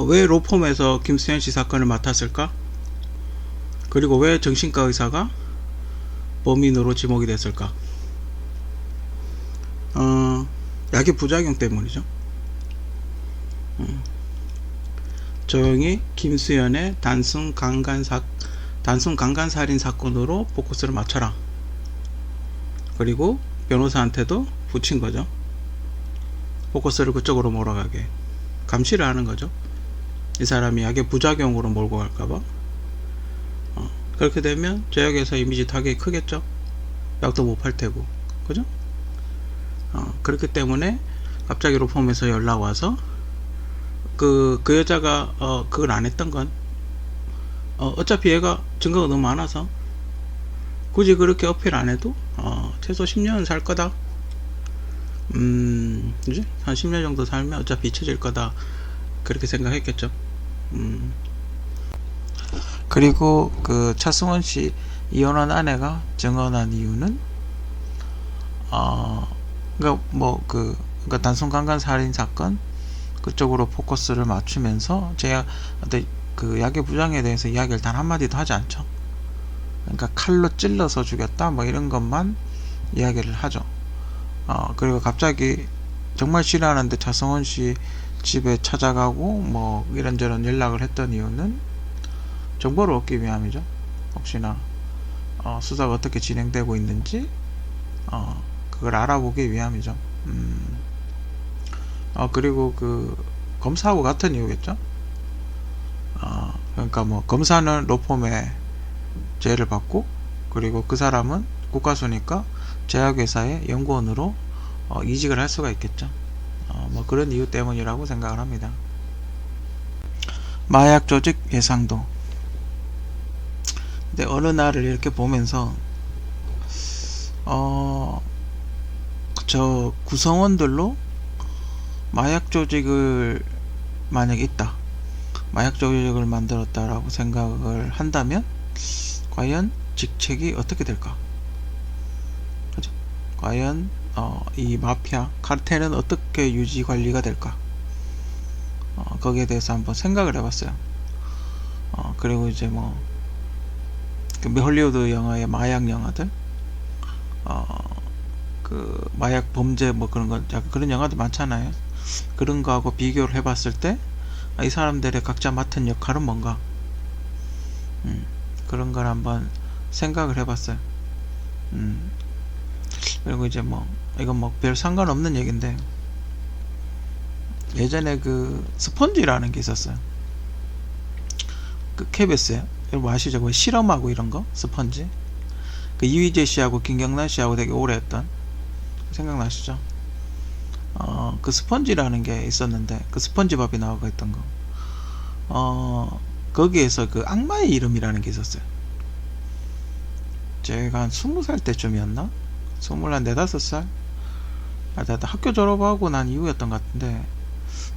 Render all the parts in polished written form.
왜 로펌에서 김수현 씨 사건을 맡았을까? 그리고 왜 정신과 의사가 범인으로 지목이 됐을까? 약의 부작용 때문이죠. 조용히 김수현의 단순 강간살인 사건으로 포커스를 맞춰라. 그리고 변호사한테도 붙인 거죠. 포커스를 그쪽으로 몰아가게 감시를 하는 거죠. 이 사람이 약의 부작용으로 몰고 갈까봐. 그렇게 되면 제약회사 이미지 타격이 크겠죠. 약도 못 팔 테고, 그죠? 그렇기 때문에 갑자기 로펌에서 연락 와서 그 여자가 그걸 안 했던 건 어차피 얘가 증거가 너무 많아서 굳이 그렇게 어필 안 해도 최소 10년은 살 거다. 그지? 한 10년 정도 살면 어차피 잊혀질 거다. 그렇게 생각했겠죠. 그리고 그 차승원 씨 이혼한 아내가 증언한 이유는 그러니까 단순 강간 살인 사건 그쪽으로 포커스를 맞추면서 제가 그 약의 부작용에 대해서 이야기를 단 한마디도 하지 않죠. 그러니까 칼로 찔러서 죽였다 뭐 이런 것만 이야기를 하죠. 그리고 갑자기 정말 싫어하는데 차승원 씨 집에 찾아가고 뭐 이런저런 연락을 했던 이유는 정보를 얻기 위함이죠. 혹시나 수사가 어떻게 진행되고 있는지 그걸 알아보기 위함이죠. 그리고 그 검사하고 같은 이유겠죠. 그러니까 뭐 검사는 로펌에 제의를 받고 그리고 그 사람은 국가수니까 제약회사의 연구원으로 이직을 할 수가 있겠죠. 뭐 그런 이유 때문이라고 생각을 합니다. 마약 조직 예상도. 근데 어느 날을 이렇게 보면서 저 구성원들로 마약 조직을 만약에 있다, 마약 조직을 만들었다라고 생각을 한다면 과연 직책이 어떻게 될까? 그죠? 과연 이 마피아 카르텔은 어떻게 유지 관리가 될까? 거기에 대해서 한번 생각을 해봤어요. 그리고 이제 뭐 헐리우드 영화의 마약 영화들, 그 마약 범죄 뭐 그런 거, 그런 영화도 많잖아요. 그런 거하고 비교를 해봤을 때 이 사람들의 각자 맡은 역할은 뭔가, 그런 걸 한번 생각을 해봤어요. 그리고 이제 뭐 이건 뭐 별 상관없는 얘기인데, 예전에 그 스펀지라는 게 있었어요. 그 KBS에 뭐 아시죠? 뭐 실험하고 이런 거 스펀지. 그 이휘재 씨하고 김경란 씨하고 되게 오래 했던, 생각나시죠? 그 스펀지라는 게 있었는데, 그 스펀지밥이 나오고 있던 거. 거기에서 그 악마의 이름이라는 게 있었어요. 제가 한 20살 때쯤이었나? 24~5살? 학교 졸업하고 난 이후였던 것 같은데,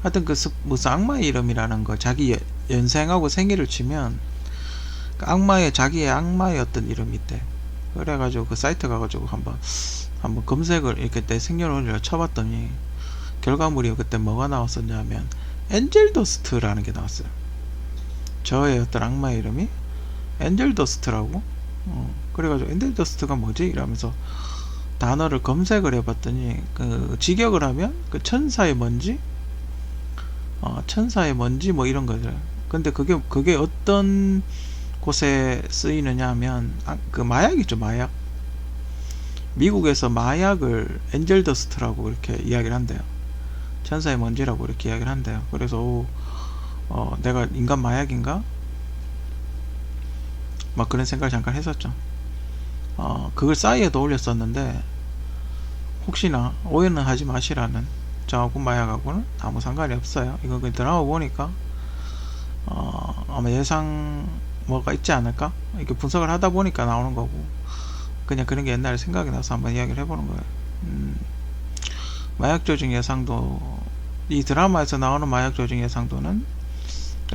하여튼 그 무슨 악마의 이름이라는 거, 자기 연생하고 생일을 치면 그 자기의 악마의 어떤 이름이 있대. 그래가지고 그 사이트 가가지고 한번 검색을 이렇게 내 생년월일을 쳐봤더니 결과물이 그때 뭐가 나왔었냐면 엔젤더스트라는 게 나왔어요. 저의 어떤 악마의 이름이 엔젤더스트라고. 그래가지고 엔젤더스트가 뭐지? 이러면서 단어를 검색을 해봤더니 그 직역을 하면 그 천사의 먼지, 천사의 먼지 뭐 이런 거죠. 근데 그게 어떤 곳에 쓰이느냐 하면 그 마약이죠. 마약. 미국에서 마약을 엔젤더스트라고 이렇게 이야기를 한대요. 천사의 먼지라고 이렇게 이야기를 한대요. 그래서 내가 인간 마약인가? 막 그런 생각을 잠깐 했었죠. 그걸 싸이에도 올렸었는데 혹시나 오해는 하지 마시라는, 저하고 마약하고는 아무 상관이 없어요. 이거 그 드라마 보니까 아마 예상 뭐가 있지 않을까? 이렇게 분석을 하다 보니까 나오는 거고, 그냥 그런 게 옛날에 생각이 나서 한번 이야기를 해보는 거예요. 마약 조직 예상도, 이 드라마에서 나오는 마약 조직 예상도는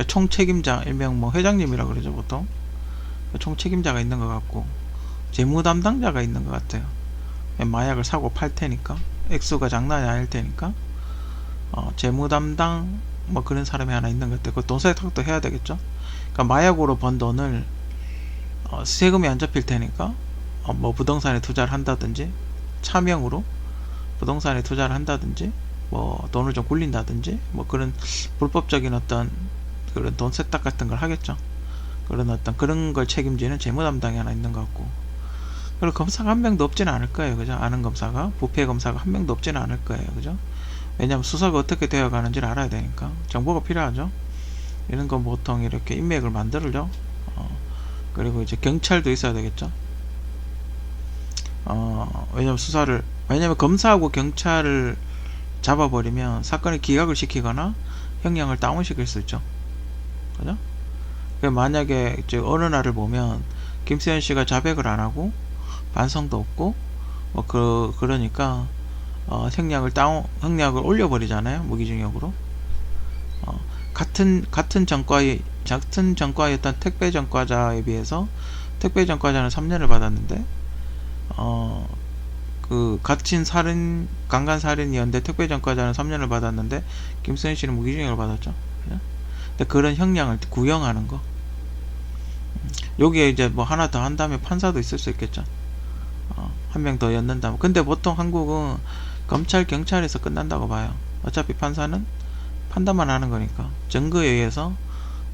총책임자, 일명 뭐 회장님이라고 그러죠 보통. 총책임자가 있는 것 같고 재무 담당자가 있는 것 같아요. 마약을 사고 팔 테니까, 액수가 장난이 아닐 테니까 재무 담당 뭐 그런 사람이 하나 있는 것 같아요. 그 돈 세탁도 해야 되겠죠. 그러니까 마약으로 번 돈을 세금이 안 잡힐 테니까 뭐 부동산에 투자를 한다든지, 차명으로 부동산에 투자를 한다든지, 뭐 돈을 좀 굴린다든지, 뭐 그런 불법적인 어떤 그런 돈 세탁 같은 걸 하겠죠. 그런 어떤 그런 걸 책임지는 재무 담당이 하나 있는 것 같고, 그리고 검사가 한 명도 없지는 않을 거예요. 그죠? 아는 검사가, 부패 검사가 한 명도 없지는 않을 거예요. 그죠? 왜냐면 수사가 어떻게 되어 가는지를 알아야 되니까 정보가 필요하죠. 이런 건 보통 이렇게 인맥을 만들죠. 그리고 이제 경찰도 있어야 되겠죠. 왜냐면 검사하고 경찰을 잡아버리면 사건을 기각을 시키거나 형량을 다운시킬 수 있죠. 그죠? 만약에 이제 어느 날을 보면 김세현 씨가 자백을 안 하고 반성도 없고 그러니까 형량을 올려버리잖아요. 무기징역으로. 같은 전과였던 택배 전과자에 비해서 택배 전과자는 3년을 받았는데 그 강간 살인이었는데 택배 전과자는 3년을 받았는데 김세현 씨는 무기징역을 받았죠. 근데 그런 형량을 구형하는 거. 여기에 이제 뭐 하나 더 한다면 판사도 있을 수 있겠죠. 한 명 더 였는다면. 근데 보통 한국은 검찰, 경찰에서 끝난다고 봐요. 어차피 판사는 판단만 하는 거니까. 증거에 의해서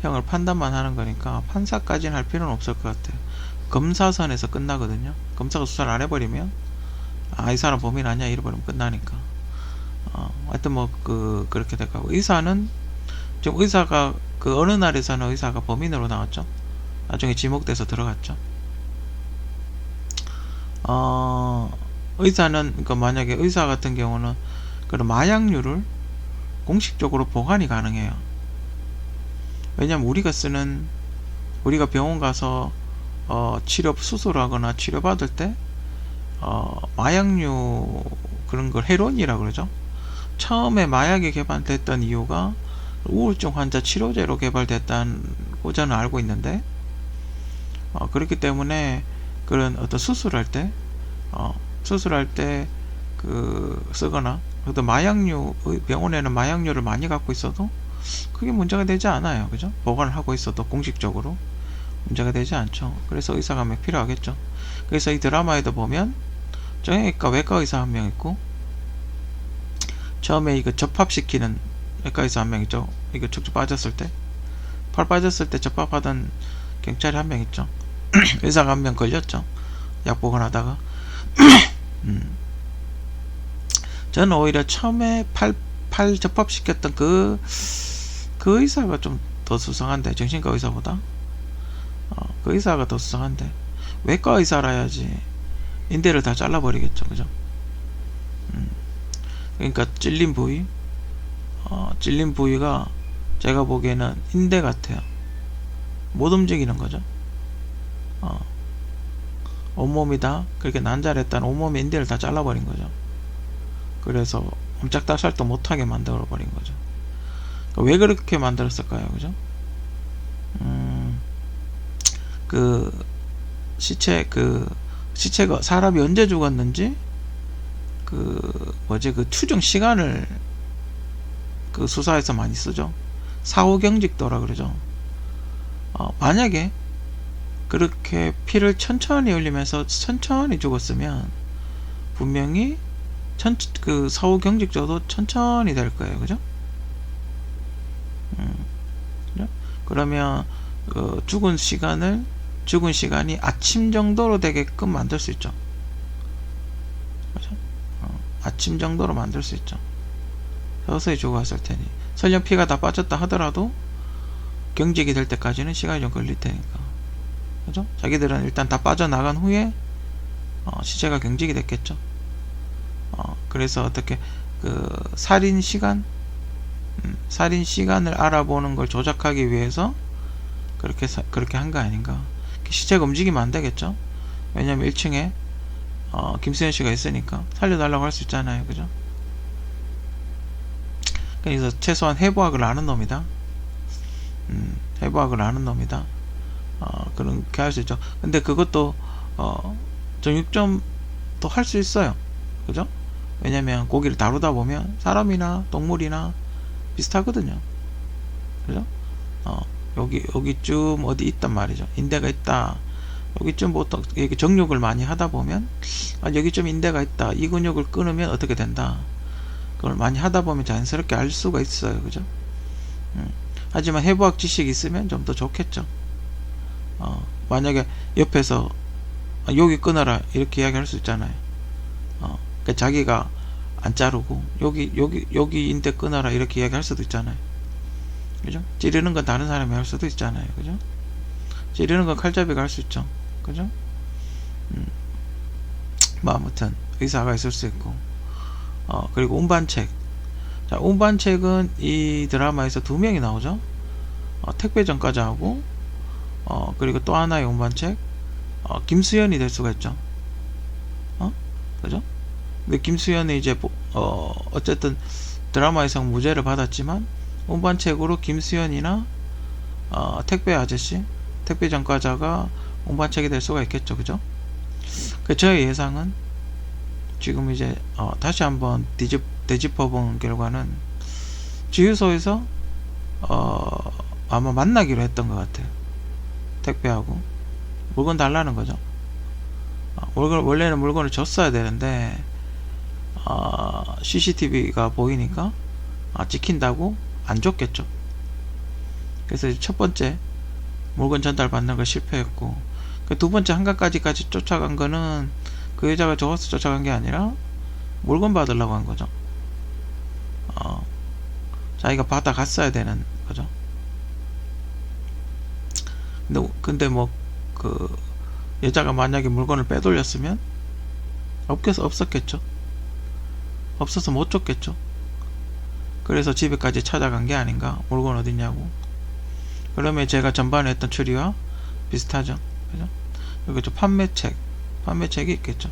형을 판단만 하는 거니까 판사까지는 할 필요는 없을 것 같아요. 검사선에서 끝나거든요. 검사가 수사를 안 해버리면 이 사람 범인 아니야 이래버리면 끝나니까. 하여튼 뭐 그렇게 될거고. 의사는 지금 의사가 어느 날에서는 의사가 범인으로 나왔죠. 나중에 지목돼서 들어갔죠. 의사는 그러니까 만약에 의사 같은 경우는 그런 마약류를 공식적으로 보관이 가능해요. 왜냐면 우리가 병원 가서 수술하거나 치료받을 때 마약류 그런 걸 헤로인이라고 그러죠. 처음에 마약이 개발됐던 이유가 우울증 환자 치료제로 개발됐다고 저는 알고 있는데, 그렇기 때문에 그런 어떤 수술할 때 쓰거나 어떤 병원에는 마약류를 많이 갖고 있어도 크게 문제가 되지 않아요. 그죠? 보관을 하고 있어도 공식적으로 문제가 되지 않죠. 그래서 의사가 한 명 필요하겠죠. 그래서 이 드라마에도 보면 정형외과 외과 의사 한 명 있고, 처음에 이거 접합시키는 외과 의사 한 명 있죠. 이거 척추 빠졌을 때, 팔 빠졌을 때 접합하던 경찰이 한 명 있죠. 의사가 한 명 걸렸죠. 약 보관하다가. 저는 오히려 처음에 팔 접합시켰던 그 의사가 좀 더 수상한데, 정신과 의사보다. 그 의사가 더 수상한데, 외과 의사라야지 인대를 다 잘라버리겠죠. 그죠? 그러니까 찔린 부위가 제가 보기에는 인대 같아요. 못 움직이는 거죠. 온몸이 다 그렇게 난잘했다는 온몸의 인대를 다 잘라버린 거죠. 그래서 옴짝달싹도 못하게 만들어버린 거죠. 왜 그렇게 만들었을까요? 그죠? 시체가 사람이 언제 죽었는지 그 추정 시간을 수사에서 많이 쓰죠. 사후경직도라 그러죠. 만약에 그렇게 피를 천천히 흘리면서 천천히 죽었으면 분명히 사후경직도도 천천히 될 거예요. 그죠? 그죠? 그러면 죽은 시간이 아침 정도로 되게끔 만들 수 있죠. 그죠? 아침 정도로 만들 수 있죠. 서서히 죽었을 테니. 설령 피가 다 빠졌다 하더라도 경직이 될 때까지는 시간이 좀 걸릴 테니까. 그죠? 자기들은 일단 다 빠져나간 후에 시체가 경직이 됐겠죠. 그래서 어떻게 살인 시간을 알아보는 걸 조작하기 위해서 그렇게 한 거 아닌가. 시체가 움직이면 안 되겠죠. 왜냐면 1층에 김수현 씨가 있으니까 살려달라고 할 수 있잖아요. 그죠? 그래서 최소한 해부학을 아는 놈이다. 해부학을 아는 놈이다. 그렇게 할 수 있죠. 근데 그것도 정육점도 할 수 있어요. 그죠? 왜냐면 고기를 다루다 보면 사람이나 동물이나 비슷하거든요. 그죠? 여기쯤 어디 있단 말이죠. 인대가 있다. 여기쯤 보통 이렇게 정욕을 많이 하다 보면 여기쯤 인대가 있다. 이 근육을 끊으면 어떻게 된다. 그걸 많이 하다 보면 자연스럽게 알 수가 있어요. 그죠? 하지만 해부학 지식이 있으면 좀 더 좋겠죠. 만약에 옆에서 여기 끊어라 이렇게 이야기할 수 있잖아요. 그러니까 자기가 안 자르고 여기 인대 끊어라 이렇게 이야기할 수도 있잖아요. 그죠? 찌르는 건 다른 사람이 할 수도 있잖아요. 그죠? 찌르는 건 칼잡이가 할 수 있죠. 그죠? 뭐 아무튼 의사가 있을 수 있고 그리고 운반책. 자, 운반책은 이 드라마에서 두 명이 나오죠. 택배 전과자하고 그리고 또 하나의 운반책 김수현이 될 수가 있죠. 그죠? 근데 김수현이 이제 어쨌든 드라마에서 무죄를 받았지만 운반책으로 김수현이나 택배 아저씨, 택배 전과자가 운반책이 될 수가 있겠죠. 그죠? 저의 예상은 지금 이제 다시 한번 되짚어본 결과는 주유소에서 아마 만나기로 했던 것 같아요. 택배하고 물건 달라는 거죠. 원래는 물건을 줬어야 되는데 CCTV가 보이니까 찍힌다고 안 줬겠죠. 그래서 첫 번째 물건 전달 받는 거 실패했고 그 두 번째 한강까지까지 쫓아간 거는 그 여자가 좋아서 쫓아간 게 아니라 물건 받으려고 한 거죠. 자기가 받아 갔어야 되는 거죠. 근데 뭐 그 여자가 만약에 물건을 빼돌렸으면 없었겠죠. 없어서 못 줬겠죠. 그래서 집에까지 찾아간 게 아닌가. 물건 어딨냐고. 그러면 제가 전반에 했던 추리와 비슷하죠. 그죠? 여기 판매책이 있겠죠.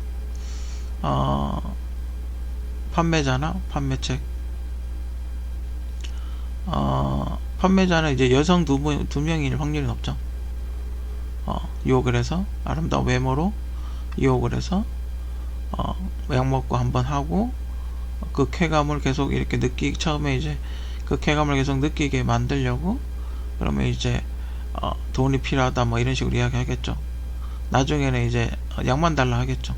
판매자나 판매책. 판매자는 이제 여성 두 명일 확률이 높죠. 유혹을 해서 아름다운 외모로 유혹을 해서 약 먹고 한번 하고 그 쾌감을 계속 이렇게 처음에 이제 그 쾌감을 계속 느끼게 만들려고 그러면 이제 돈이 필요하다 뭐 이런 식으로 이야기 하겠죠. 나중에는 이제 약만 달라 하겠죠.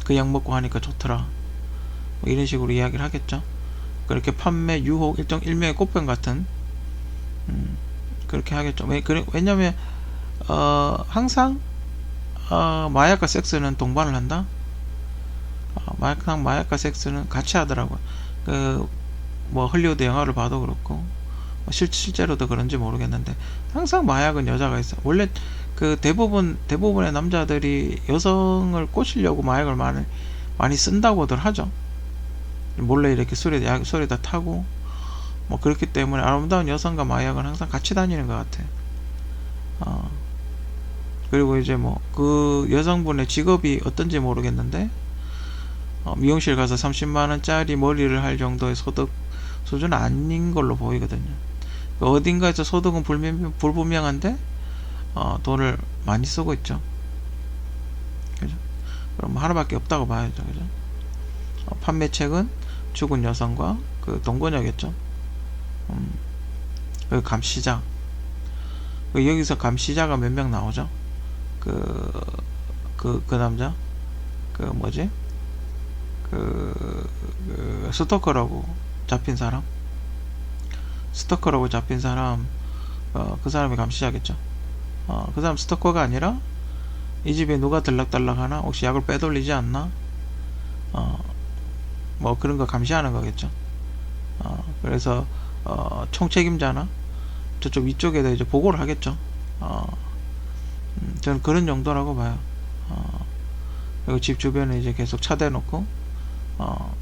그 약 먹고 하니까 좋더라 뭐 이런 식으로 이야기를 하겠죠. 그렇게 판매 유혹 일명의 꽃병 같은 그렇게 하겠죠. 왜냐면 항상 마약과 섹스는 동반을 한다. 마약과 섹스는 같이 하더라고요. 뭐 헐리우드 영화를 봐도 그렇고 실제로도 그런지 모르겠는데 항상 마약은 여자가 있어. 원래 그 대부분의 남자들이 여성을 꼬시려고 마약을 많이 쓴다고들 하죠. 몰래 이렇게 술에다 타고 뭐 그렇기 때문에 아름다운 여성과 마약은 항상 같이 다니는 것 같아. 그리고 이제 뭐 그 여성분의 직업이 어떤지 모르겠는데 미용실 가서 30만원짜리 머리를 할 정도의 소득 수준은 아닌 걸로 보이거든요. 어딘가에서 소득은 불분명한데 돈을 많이 쓰고 있죠. 그죠? 그럼 하나밖에 없다고 봐야죠. 그죠? 판매책은 죽은 여성과 그 동거녀겠죠. 그 감시자. 여기서 감시자가 몇 명 나오죠? 그 남자? 스토커라고 잡힌 사람? 그 사람이 감시자겠죠. 그 사람 스토커가 아니라 이 집에 누가 들락달락 하나? 혹시 약을 빼돌리지 않나? 뭐 그런 거 감시하는 거겠죠. 그래서 총책임자나 저쪽 위쪽에다 이제 보고를 하겠죠. 저는 그런 정도라고 봐요. 그리고 집 주변에 이제 계속 차대놓고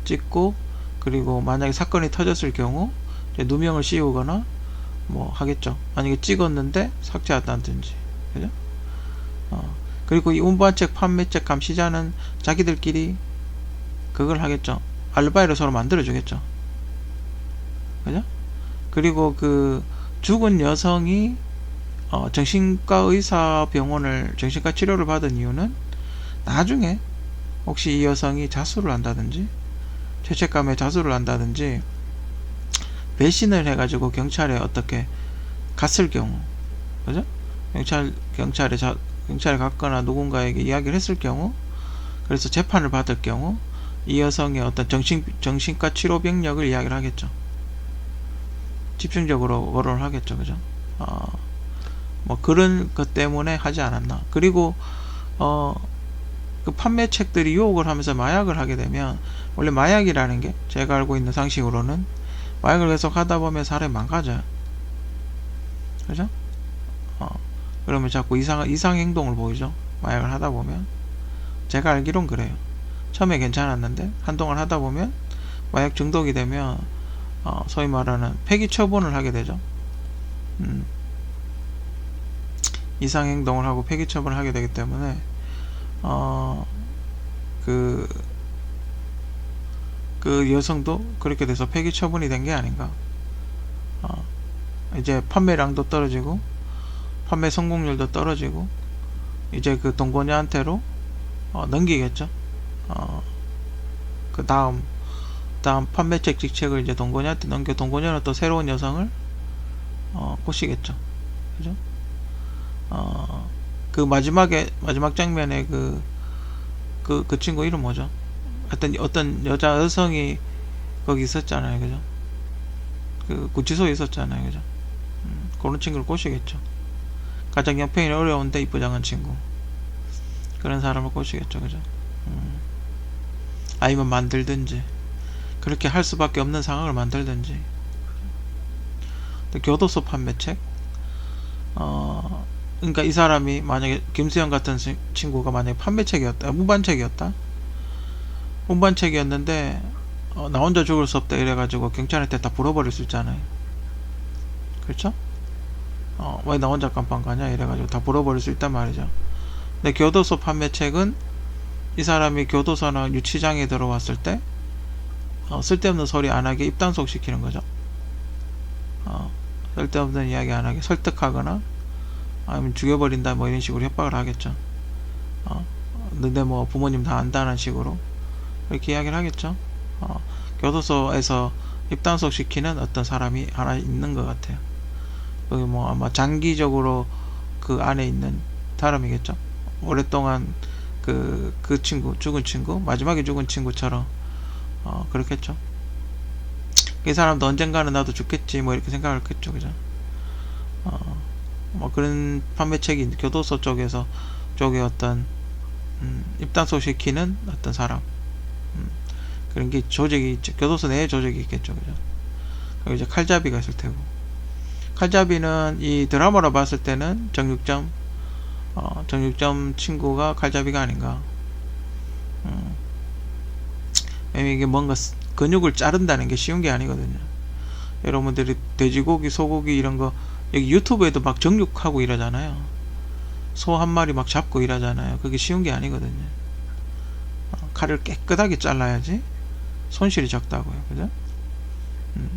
찍고 그리고 만약에 사건이 터졌을 경우 이제 누명을 씌우거나 뭐 하겠죠. 만약에 찍었는데 삭제한다든지. 그죠? 그리고 이 운반책 판매책 감시자는 자기들끼리 그걸 하겠죠. 알바이를 서로 만들어주겠죠. 그죠? 그리고 그 죽은 여성이 정신과 정신과 치료를 받은 이유는 나중에 혹시 이 여성이 자수를 한다든지 죄책감에 자수를 한다든지 배신을 해가지고 경찰에 어떻게 갔을 경우, 그죠? 경찰에 갔거나 누군가에게 이야기를 했을 경우, 그래서 재판을 받을 경우 이 여성의 어떤 정신과 치료 병력을 이야기를 하겠죠. 집중적으로 거론을 하겠죠. 그죠? 뭐 그런 것 때문에 하지 않았나. 그리고 그 판매책들이 유혹을 하면서 마약을 하게 되면, 원래 마약이라는 게 제가 알고 있는 상식으로는 마약을 계속 하다 보면 사람이 망가져요. 그죠? 그러면 자꾸 이상 행동을 보이죠. 마약을 하다 보면. 제가 알기론 그래요. 처음에 괜찮았는데 한동안 하다 보면 마약 중독이 되면 소위 말하는 폐기 처분을 하게 되죠. 이상 행동을 하고 폐기 처분을 하게 되기 때문에 그 여성도 그렇게 돼서 폐기 처분이 된 게 아닌가. 이제 판매량도 떨어지고 판매 성공률도 떨어지고 이제 그 동거녀한테로 넘기겠죠. 그 다음 판매책 직책을 이제 동거녀한테 넘겨, 동거녀는 또 새로운 여성을 꼬시겠죠. 그죠? 그 마지막 장면에 그 친구 이름 뭐죠? 어떤 여성이 거기 있었잖아요. 그죠? 그 구치소에 있었잖아요. 그죠? 그런 친구를 꼬시겠죠. 가장 형편이 어려운데 이쁘장한 친구, 그런 사람을 꼬시겠죠. 그죠? 아니면 만들든지, 그렇게 할 수밖에 없는 상황을 만들든지. 교도소 판매책, 그러니까 이 사람이 만약에 김수영 같은 친구가 만약에 판매책이었다, 운반책이었는데 나 혼자 죽을 수 없다 이래가지고 경찰한테 다 불어버릴 수 있잖아요. 그렇죠? 왜 나 혼자 깜빵 가냐 이래가지고 다 불어버릴 수 있단 말이죠. 근데 교도소 판매책은 이 사람이 교도소나 유치장에 들어왔을 때 쓸데없는 소리 안 하게 입단속 시키는 거죠. 쓸데없는 이야기 안 하게 설득하거나 아니면 죽여버린다 뭐 이런 식으로 협박을 하겠죠. 근데 뭐 부모님 다 안다는 식으로 이렇게 이야기를 하겠죠. 교도소에서 입단속 시키는 어떤 사람이 하나 있는 것 같아요. 여기 뭐 아마 장기적으로 그 안에 있는 사람이겠죠. 오랫동안 그 친구, 죽은 친구, 마지막에 죽은 친구처럼 그렇겠죠. 이 사람도 언젠가는 나도 죽겠지 뭐 이렇게 생각을 했겠죠. 그죠? 뭐 그런 판매책이 교도소 쪽에 어떤 입단속 시키는 어떤 사람, 그런 게 조직이 있죠. 교도소 내에 조직이 있겠죠. 그죠? 그리고 이제 칼잡이가 있을 테고, 칼잡이는 이 드라마로 봤을 때는 정육점 친구가 칼잡이가 아닌가. 왜냐면 이게 뭔가 근육을 자른다는 게 쉬운 게 아니거든요. 여러분들이 돼지고기, 소고기 이런 거 여기 유튜브에도 막 정육하고 이러잖아요. 소 한 마리 막 잡고 이러잖아요. 그게 쉬운 게 아니거든요. 칼을 깨끗하게 잘라야지 손실이 적다고요. 그죠?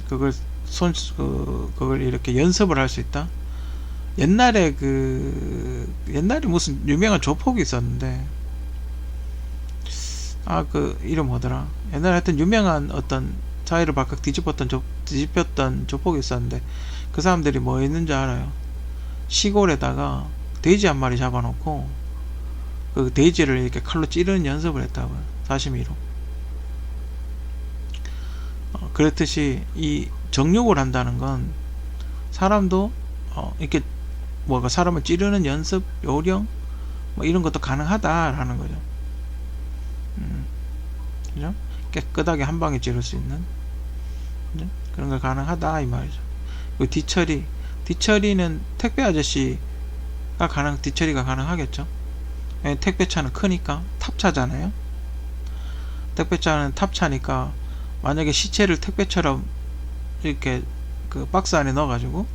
그걸 이렇게 연습을 할 수 있다. 옛날에 무슨 유명한 조폭이 있었는데, 그 이름 뭐더라. 옛날에 하여튼 유명한 어떤 사회를 바깥 뒤집혔던 조폭이 있었는데, 그 사람들이 뭐 했는지 알아요? 시골에다가 돼지 한 마리 잡아놓고 그 돼지를 이렇게 칼로 찌르는 연습을 했다고요. 사시미로. 그렇듯이 이 정육을 한다는 건 사람도 이렇게 뭐가 사람을 찌르는 연습, 요령 뭐 이런 것도 가능하다라는 거죠. 그죠? 깨끗하게 한 방에 찌를 수 있는, 그죠? 그런 거 가능하다 이 말이죠. 그리고 뒤처리는 택배 아저씨가 뒤처리가 가능하겠죠. 택배차는 크니까, 탑차잖아요. 택배차는 탑차니까 만약에 시체를 택배처럼 이렇게 그 박스 안에 넣어가지고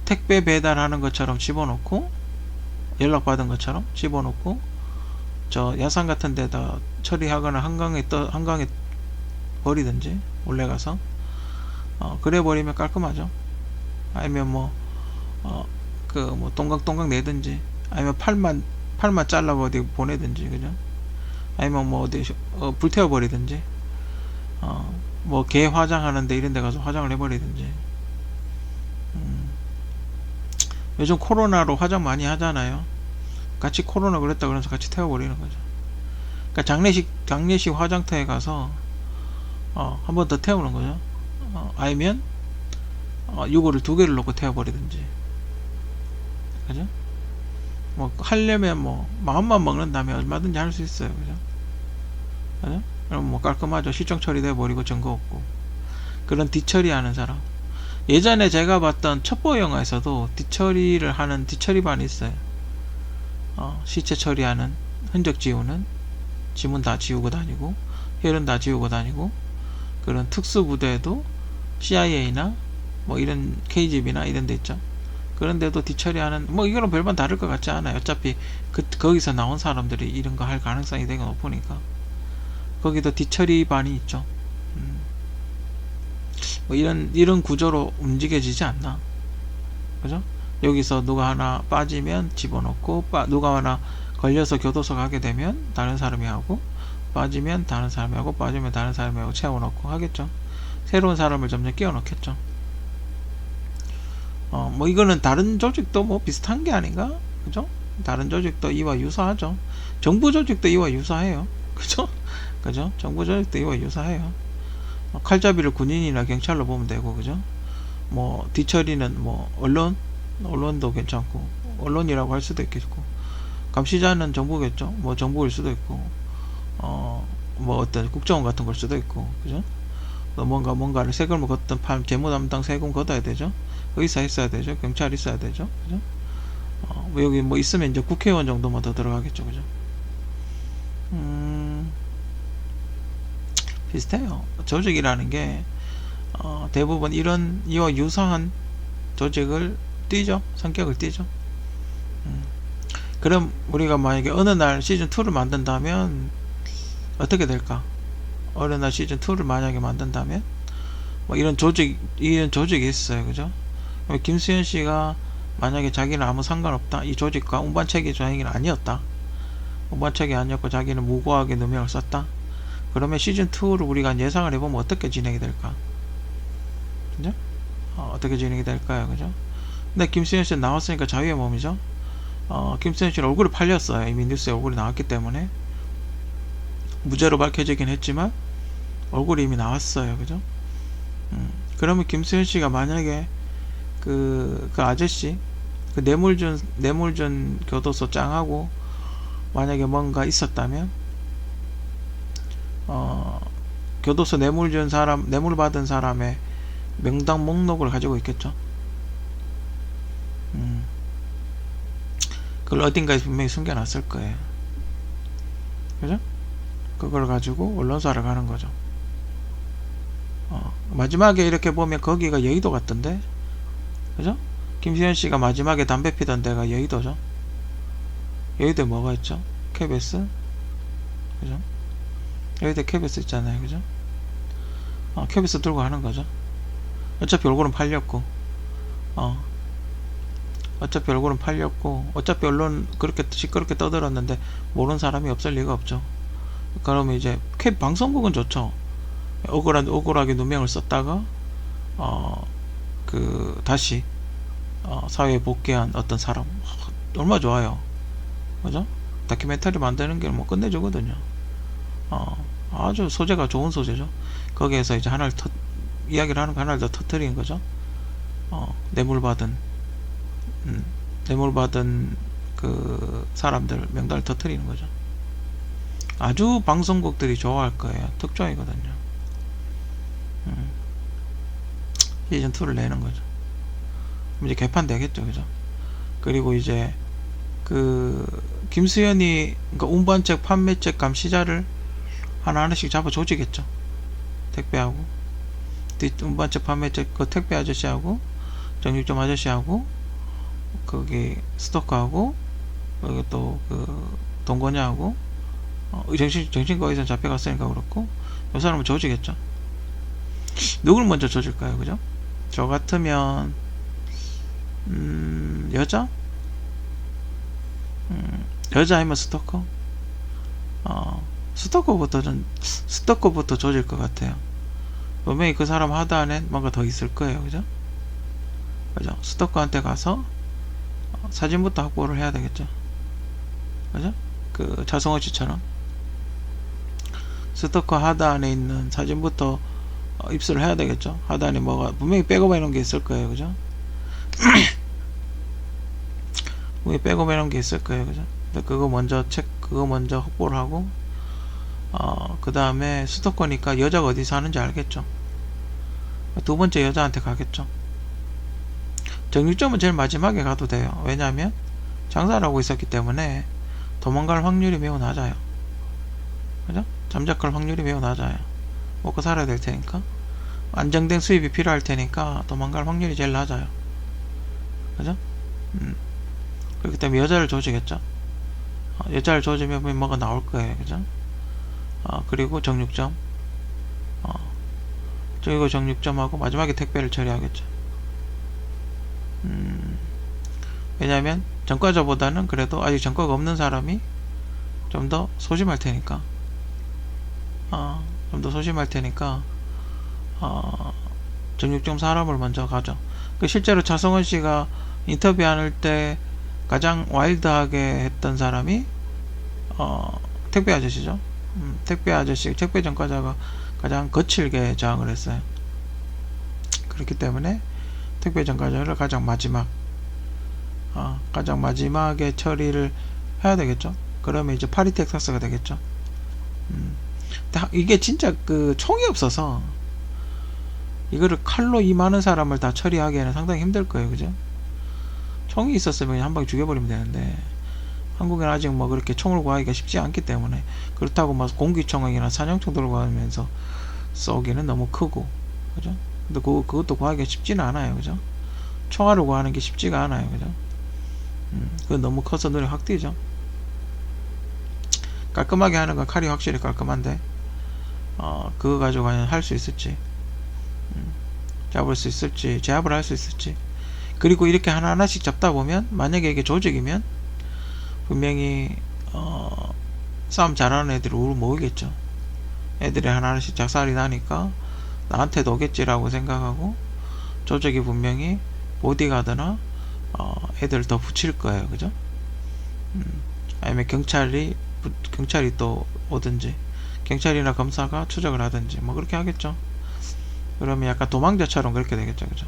택배 배달하는 것처럼 집어넣고, 연락받은 것처럼 집어넣고 저 야산 같은 데다 처리하거나 한강에 버리든지 올라가서 그래 버리면 깔끔하죠. 아니면 뭐 동강 내든지, 아니면 팔만 잘라 어디 보내든지, 그죠? 아니면 뭐 어디 불태워 버리든지, 뭐 개 화장하는데 이런 데 가서 화장을 해버리든지. 요즘 코로나로 화장 많이 하잖아요. 같이 코로나 그랬다 그러면서 같이 태워버리는 거죠. 그러니까 장례식 화장터에 가서 한 번 더 태우는 거죠. 아니면 요거를 두 개를 놓고 태워버리든지. 그죠? 뭐 하려면 뭐 마음만 먹는다면 얼마든지 할 수 있어요. 그죠? 그죠? 그럼 뭐 깔끔하죠. 실종 처리돼 버리고 증거 없고. 그런 뒤처리하는 사람. 예전에 제가 봤던 첩보 영화에서도 뒤처리를 하는 뒤처리반이 있어요. 시체 처리하는, 흔적 지우는, 지문 다 지우고 다니고, 혈흔 다 지우고 다니고, 그런 특수부대에도 CIA나 뭐 이런 KGB나 이런 데 있죠. 그런 데도 뒤처리하는, 뭐 이거는 별반 다를 것 같지 않아요. 어차피 거기서 나온 사람들이 이런 거 할 가능성이 되게 높으니까. 거기도 뒤처리반이 있죠. 뭐 이런 구조로 움직여지지 않나. 그죠? 여기서 누가 하나 빠지면 집어넣고, 누가 하나 걸려서 교도소 가게 되면 다른 사람이 하고, 빠지면 다른 사람이 하고, 빠지면 다른 사람이 하고 채워넣고 하겠죠. 새로운 사람을 점점 끼워 넣겠죠. 뭐 이거는 다른 조직도 뭐 비슷한 게 아닌가? 그죠? 다른 조직도 이와 유사하죠. 정부 조직도 이와 유사해요. 그죠? 그죠? 정부 조직도 이와 유사해요. 칼잡이를 군인이나 경찰로 보면 되고, 그죠? 뭐 뒤처리는 뭐 언론도 괜찮고, 언론이라고 할 수도 있겠고, 감시자는 정부겠죠. 뭐 정부일 수도 있고, 뭐 어떤 국정원 같은 걸 수도 있고, 그죠? 또 뭔가를 세금을 걷든 재무 담당 세금 걷어야 되죠. 의사 있어야 되죠. 경찰 있어야 되죠. 그죠? 뭐 여기 뭐 있으면 이제 국회의원 정도만 더 들어가겠죠. 그죠? 비슷해요. 조직이라는 게 대부분 이와 유사한 조직을 띠죠. 성격을 띠죠. 그럼 우리가 만약에 어느 날 시즌2를 만든다면 어떻게 될까? 어느 날 시즌2를 만약에 만든다면 뭐 이런 조직이 있어요. 그죠? 김수현 씨가 만약에 자기는 아무 상관없다. 이 조직과 운반체계 조행이 아니었다. 운반체계 아니었고 자기는 무고하게 누명을 썼다. 그러면 시즌2를 우리가 예상을 해보면 어떻게 진행이 될까? 그죠? 어떻게 진행이 될까요? 그죠? 근데 김수현 씨 나왔으니까 자유의 몸이죠? 김수현 씨는 얼굴이 팔렸어요. 이미 뉴스에 얼굴이 나왔기 때문에. 무죄로 밝혀지긴 했지만, 얼굴이 이미 나왔어요. 그죠? 그러면 김수현 씨가 만약에 그 아저씨, 그 뇌물준 교도소 짱하고 만약에 뭔가 있었다면, 교도소 뇌물 받은 사람의 명당 목록을 가지고 있겠죠. 그걸 어딘가에 분명히 숨겨놨을 거예요. 그죠? 그걸 가지고 언론사를 가는 거죠. 마지막에 이렇게 보면 거기가 여의도 같던데? 그죠? 김수현 씨가 마지막에 담배 피던 데가 여의도죠. 여의도에 뭐가 있죠? KBS? 그죠? 여의도에 KBS 있잖아요. 그죠? KBS 들고 가는 거죠. 어차피 얼굴은 팔렸고, 어차피 언론 그렇게 시끄럽게 떠들었는데 모르는 사람이 없을 리가 없죠. 그러면 이제 방송국은 좋죠. 억울하게 누명을 썼다가 다시 사회에 복귀한 어떤 사람, 얼마나 좋아요. 그죠? 다큐멘터리 만드는 게 뭐 끝내주거든요. 아주 소재가 좋은 소재죠. 거기에서 이제 이야기를 하는 거 하나를 더 터뜨리는 거죠. 뇌물 받은 그 사람들 명단을 터뜨리는 거죠. 아주 방송국들이 좋아할 거예요. 특종이거든요. 시즌2를 내는 거죠. 이제 개판되겠죠. 그죠? 그리고 이제 김수현이 그러니까 운반책, 판매책 감시자를 하나씩 잡아 조지겠죠. 택배하고 운반책, 판매책 그 택배 아저씨하고 정육점 아저씨하고 거기 스토커하고 여기 또 동거냐하고 정신과에서 잡혀갔으니까 그렇고 이 사람은 조지겠죠. 누굴 먼저 조질까요? 그죠? 저 같으면 여자 아니면 스토커? 스토커부터 조질 것 같아요. 분명히 그 사람 하드 안에 뭔가 더 있을 거예요. 그죠? 그죠? 스토커한테 가서 사진부터 확보를 해야 되겠죠. 그죠? 그 차성호 씨처럼 스토커 하드 안에 있는 사진부터 입수를 해야 되겠죠. 하드 안에 뭐가 분명히 백업 해놓은 게 있을 거예요. 그죠? 분명히 백업 해놓은 게 있을 거예요. 그죠? 그거 먼저 확보를 하고 그 다음에 스토커니까 여자가 어디 사는지 알겠죠. 두 번째 여자한테 가겠죠. 정육점은 제일 마지막에 가도 돼요. 왜냐하면 장사를 하고 있었기 때문에 도망갈 확률이 매우 낮아요. 그죠? 잠적할 확률이 매우 낮아요. 먹고 살아야 될 테니까. 안정된 수입이 필요할 테니까 도망갈 확률이 제일 낮아요. 그죠? 그렇기 때문에 여자를 조지겠죠. 여자를 조지면 뭐가 나올 거예요. 그죠? 그리고 정육점. 그리고 정육점하고 마지막에 택배를 처리하겠죠. 왜냐면 전과자보다는 그래도 아직 전과가 없는 사람이 좀 더 소심할 테니까. 좀 더 소심할 테니까 정육점 사람을 먼저 가죠. 실제로 차성원 씨가 인터뷰할 때 가장 와일드하게 했던 사람이 택배 아저씨죠. 택배 아저씨, 택배 전과자가 가장 거칠게 저항을 했어요. 그렇기 때문에 택배 전과자를 가장 마지막에 처리를 해야 되겠죠. 그러면 이제 파리 텍사스가 되겠죠. 이게 진짜 그 총이 없어서 이거를 칼로 이 많은 사람을 다 처리하기에는 상당히 힘들 거예요. 그죠? 총이 있었으면 그냥 한 방에 죽여버리면 되는데 한국에는 아직 뭐 그렇게 총을 구하기가 쉽지 않기 때문에, 그렇다고 막 공기총이나 사냥총 들고 가면서 쏘기는 너무 크고, 그죠? 근데 그것도 구하기가 쉽지는 않아요. 그죠? 총알을 구하는 게 쉽지가 않아요. 그죠? 그건 너무 커서 눈에 확 띄죠. 깔끔하게 하는 건 칼이 확실히 깔끔한데 그거 가지고 과연 할 수 있을지, 잡을 수 있을지, 제압을 할 수 있을지. 그리고 이렇게 하나하나씩 잡다 보면, 만약에 이게 조직이면 분명히 싸움 잘하는 애들이 우르 모이겠죠. 애들이 하나하나씩 작살이 나니까 나한테도 오겠지라고 생각하고 조직이 분명히 보디가드나 애들 더 붙일 거예요. 그죠? 아니면 경찰이 또 오든지, 경찰이나 검사가 추적을 하든지 뭐 그렇게 하겠죠. 그러면 약간 도망자처럼 그렇게 되겠죠. 그죠?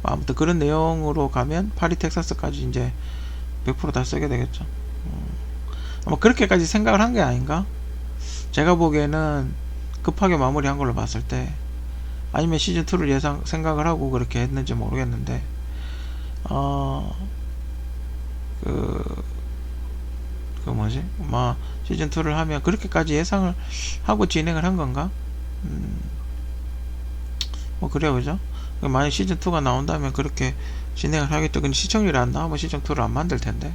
아무튼 그런 내용으로 가면 파리 텍사스까지 이제 100% 다 쓰게 되겠죠. 아마 그렇게까지 생각을 한 게 아닌가? 제가 보기에는 급하게 마무리한 걸로 봤을 때, 아니면 시즌2를 생각을 하고 그렇게 했는지 모르겠는데, 시즌2를 하면 그렇게까지 예상을 하고 진행을 한 건가? 뭐 그래요. 그죠? 만약 시즌2가 나온다면 그렇게 진행을 하겠죠. 근데 시청률이 안 나오면 시즌2를 안 만들 텐데.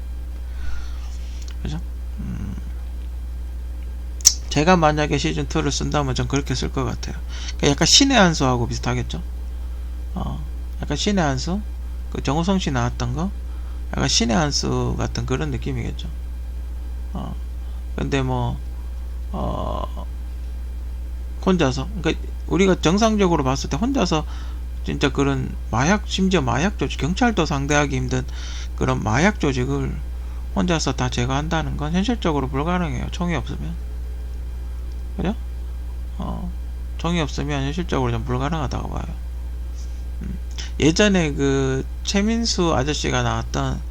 그죠? 제가 만약에 시즌2를 쓴다면 전 그렇게 쓸 것 같아요. 그러니까 약간 신의 한 수하고 비슷하겠죠? 약간 신의 한 수? 그 정우성 씨 나왔던 거? 약간 신의 한 수 같은 그런 느낌이겠죠. 근데 혼자서, 그러니까 우리가 정상적으로 봤을 때 혼자서 진짜 그런 심지어 마약 조직, 경찰도 상대하기 힘든 그런 마약 조직을 혼자서 다 제거한다는 건 현실적으로 불가능해요. 총이 없으면. 그죠? 총이 없으면 현실적으로 좀 불가능하다고 봐요. 예전에 그 최민수 아저씨가 나왔던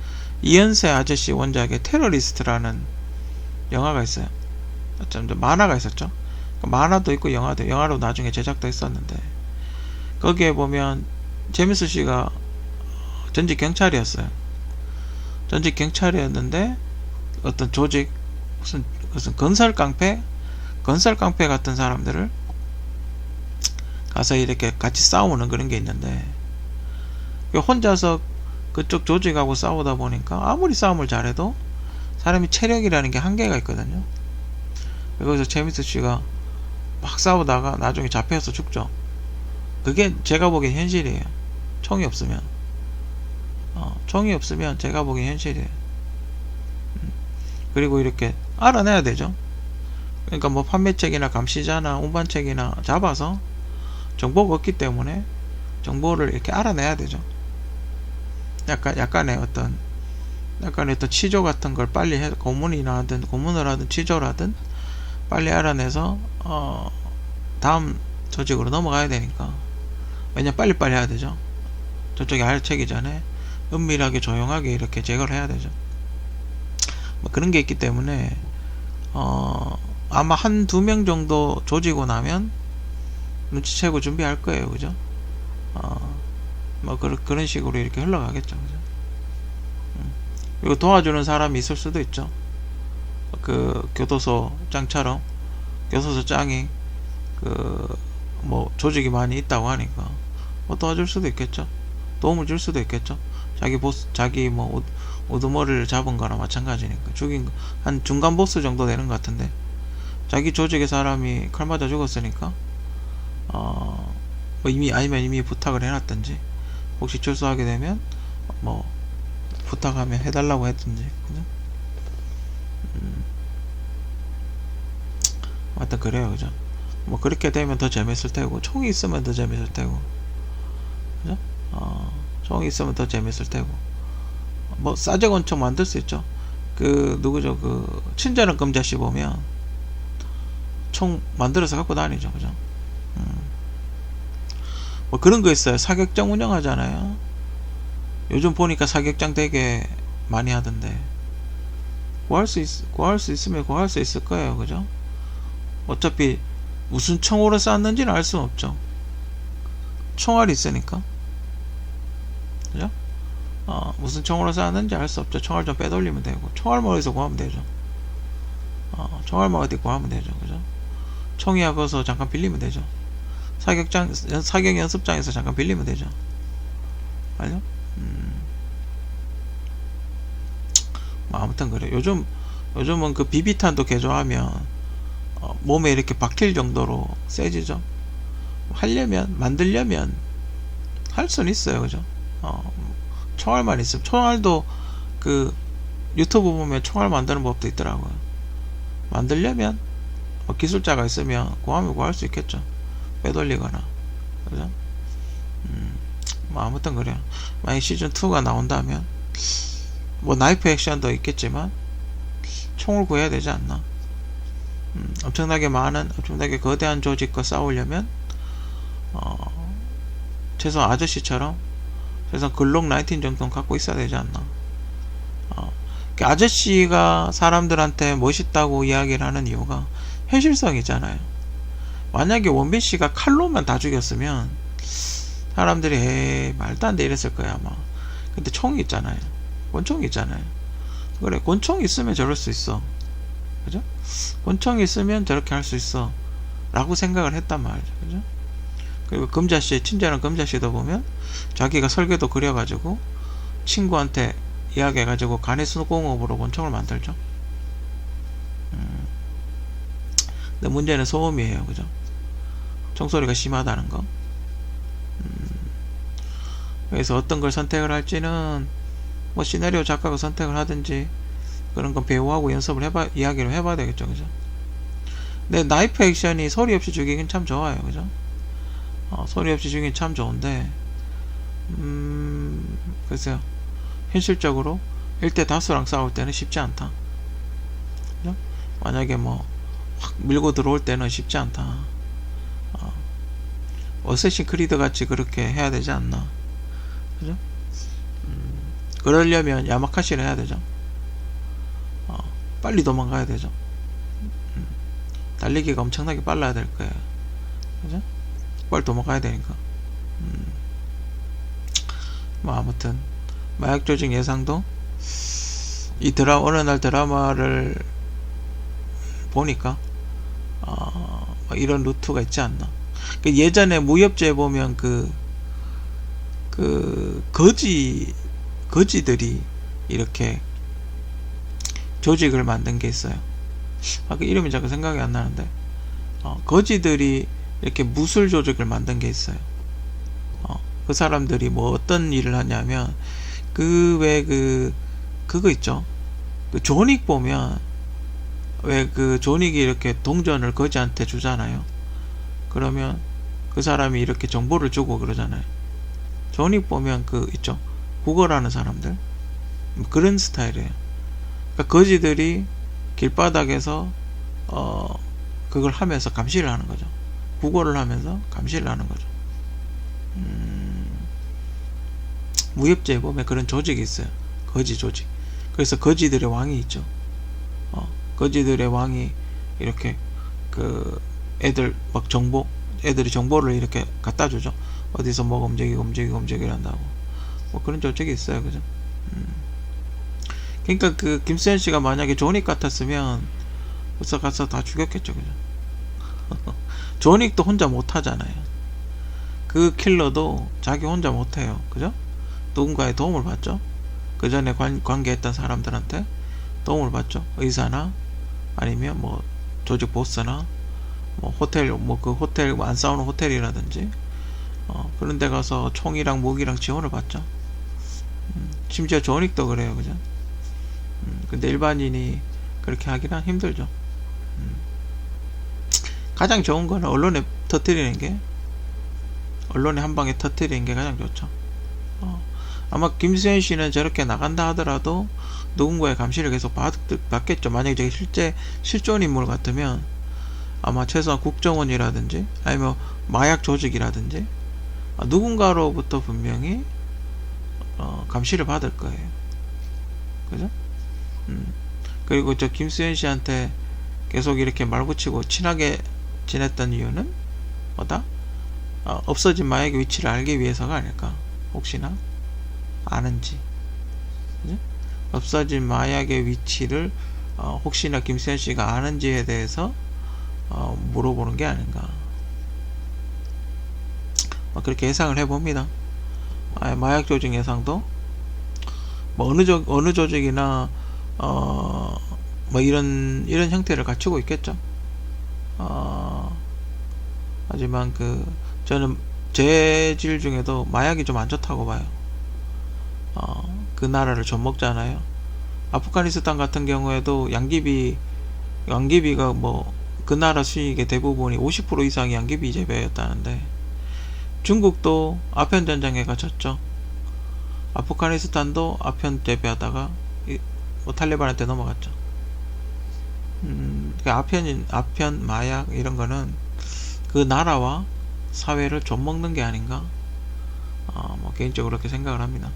이연세 아저씨 원작의 테러리스트라는 영화가 있어요. 만화가 있었죠. 만화도 있고 영화로 나중에 제작도 했었는데, 거기에 보면 최민수 씨가 전직 경찰이었어요. 전직 경찰이었는데 어떤 조직, 무슨 건설 깡패 같은 사람들을 가서 이렇게 같이 싸우는 그런 게 있는데, 혼자서 그쪽 조직하고 싸우다 보니까 아무리 싸움을 잘해도 사람이 체력이라는 게 한계가 있거든요. 그래서 최민수 씨가 막 싸우다가 나중에 잡혀서 죽죠. 그게 제가 보기엔 현실이에요. 총이 없으면 제가 보기엔 현실이에요. 그리고 이렇게 알아내야 되죠. 그러니까 뭐 판매책이나 감시자나 운반책이나 잡아서 정보가 없기 때문에 정보를 이렇게 알아내야 되죠. 약간의 어떤 취조 같은 걸 빨리 고문을 하든 취조를 하든 빨리 알아내서 다음 조직으로 넘어가야 되니까. 왜냐 빨리빨리 해야 되죠. 저쪽이 알채기 전에 은밀하게 조용하게 이렇게 제거를 해야 되죠. 뭐 그런 게 있기 때문에 아마 한 두 명 정도 조지고 나면 눈치채고 준비할 거예요. 그죠? 뭐 그런 식으로 이렇게 흘러가겠죠. 그죠? 그리고 도와주는 사람이 있을 수도 있죠. 그 교도소 짱처럼 교도소 짱이 뭐 조직이 많이 있다고 하니까 뭐 도와줄 수도 있겠죠. 도움을 줄 수도 있겠죠. 자기 뭐 우두머리를 잡은 거나 마찬가지니까. 한 중간 보스 정도 되는 것 같은데 자기 조직의 사람이 칼 맞아 죽었으니까 뭐 이미 부탁을 해놨든지 혹시 출소하게 되면 뭐 부탁하면 해달라고 했든지. 그죠? 하여튼 그래요. 그죠? 뭐 그렇게 되면 더 재밌을 테고 총이 있으면 더 재밌을 테고. 그죠? 총이 있으면 더 재밌을 테고. 뭐 사제권총 만들 수 있죠. 누구죠? 친절한 금자씨 보면 총 만들어서 갖고 다니죠. 그죠? 뭐 그런 거 있어요. 사격장 운영하잖아요. 요즘 보니까 사격장 되게 많이 하던데 구할 수 있으면 구할 수 있을 거예요. 그죠? 어차피 무슨 총으로 쐈는지는 알 수 없죠. 총알이 있으니까. 그죠? 무슨 총으로 쐈는지 알 수 없죠. 총알 좀 빼돌리면 되고. 총알만 어디서 구하면 되죠. 총알만 어디 구하면 되죠. 그죠? 총이야 거기서 잠깐 빌리면 되죠. 사격 연습장에서 잠깐 빌리면 되죠. 알죠? 뭐 아무튼 그래. 요즘은 그 비비탄도 개조하면 몸에 이렇게 박힐 정도로 세지죠. 만들려면 할 수는 있어요. 그죠? 총알만 있으면. 총알도 유튜브 보면 총알 만드는 법도 있더라고요. 만들려면 기술자가 있으면 구하면 구할 수 있겠죠. 빼돌리거나. 그죠? 뭐 아무튼 그래요. 만약 시즌2가 나온다면 뭐 나이프 액션도 있겠지만 총을 구해야 되지 않나. 엄청나게 거대한 조직과 싸우려면 최소한 아저씨처럼 최소한 글록 19 정도는 갖고 있어야 되지 않나. 아저씨가 사람들한테 멋있다고 이야기를 하는 이유가 현실성이잖아요. 만약에 원빈씨가 칼로만 다 죽였으면 사람들이 말도 안 돼 이랬을 거야 아마. 근데 총이 있잖아요. 권총이 있잖아요. 그래, 권총이 있으면 저럴 수 있어. 그죠? 권총이 있으면 저렇게 할 수 있어 라고 생각을 했단 말이죠. 그죠? 그리고 친절한 금자씨도 보면 자기가 설계도 그려가지고 친구한테 이야기해가지고 간의 수공업으로 권총을 만들죠. 근데 문제는 소음이에요. 그죠? 총소리가 심하다는 거. 그래서 어떤 걸 선택을 할지는 뭐 시나리오 작가가 선택을 하든지 그런 건 배우하고 연습을 이야기를 해봐야 되겠죠. 그죠? 근데 나이프 액션이 소리 없이 죽이긴 참 좋아요. 그죠? 소리 없이 죽이긴 참 좋은데 글쎄요. 현실적으로 1대 다수랑 싸울 때는 쉽지 않다. 그죠? 만약에 뭐 확 밀고 들어올 때는 쉽지 않다. 어쌔신 크리드 같이 그렇게 해야 되지 않나. 그죠? 그러려면 야마카시를 해야 되죠. 빨리 도망가야 되죠. 달리기가 엄청나게 빨라야 될 거예요. 그죠? 빨리 도망가야 되니까. 뭐 아무튼 마약 조직 예상도 어느 날 드라마를 보니까 뭐 이런 루트가 있지 않나. 예전에 무협지에 보면 거지들이 이렇게 조직을 만든 게 있어요. 그 이름이 자꾸 생각이 안 나는데 거지들이 이렇게 무술 조직을 만든 게 있어요. 그 사람들이 뭐 어떤 일을 하냐면 그거 있죠. 존윅 보면 왜 그 존윅이 이렇게 동전을 거지한테 주잖아요. 그러면 그 사람이 이렇게 정보를 주고 그러잖아요. 존윅 보면 그 있죠, 구걸하는 사람들, 그런 스타일이에요. 그러니까 거지들이 길바닥에서 그걸 하면서 감시를 하는 거죠. 구걸을 하면서 감시를 하는 거죠. 무협지에 보면 그런 조직이 있어요. 거지 조직. 그래서 거지들의 왕이 있죠. 거지들의 왕이 이렇게 그 애들 막 애들이 정보를 이렇게 갖다 주죠. 어디서 뭐가 움직이고 한다고. 뭐 그런 조직이 있어요. 그죠? 그러니까 그 김수현 씨가 만약에 존윅 같았으면 벌써 가서 다 죽였겠죠. 그죠? 존윅도 혼자 못 하잖아요. 그 킬러도 자기 혼자 못 해요. 그죠? 누군가의 도움을 받죠. 그 전에 관계했던 사람들한테 도움을 받죠. 의사나 아니면 뭐 조직 보스나 뭐 호텔, 뭐 그 호텔 안 싸우는 호텔이라든지 그런 데 가서 총이랑 무기랑 지원을 받죠. 심지어 존윅도 그래요. 그죠? 근데 일반인이 그렇게 하기는 힘들죠. 가장 좋은 거는 언론에 터뜨리는 게, 언론에 한 방에 터뜨리는 게 가장 좋죠. 아마 김수현 씨는 저렇게 나간다 하더라도 누군가의 감시를 계속 받겠죠. 만약에 저게 실제 실존 인물 같으면 아마 최소한 국정원이라든지 아니면 마약 조직이라든지 누군가로부터 분명히 감시를 받을 거예요. 그죠? 그리고 저 김수현 씨한테 계속 이렇게 말 붙이고 친하게 지냈던 이유는 뭐다? 없어진 마약의 위치를 알기 위해서가 아닐까? 혹시나 아는지. 그죠? 없어진 마약의 위치를 혹시나 김수현 씨가 아는지에 대해서 물어보는 게 아닌가. 그렇게 예상을 해봅니다. 마약 조직 예상도 뭐 어느 조직이나 뭐 이런 형태를 갖추고 있겠죠. 하지만 저는 재질 중에도 마약이 좀 안 좋다고 봐요. 그 나라를 좀 먹잖아요. 아프가니스탄 같은 경우에도 양귀비가 뭐 그 나라 수익의 대부분이 50% 이상이 양귀비 재배였다는데, 중국도 아편 전쟁에 갇혔죠. 아프가니스탄도 아편 재배하다가 뭐 탈레반한테 넘어갔죠. 아편 마약 이런 거는 그 나라와 사회를 좀 먹는 게 아닌가, 뭐 개인적으로 그렇게 생각을 합니다.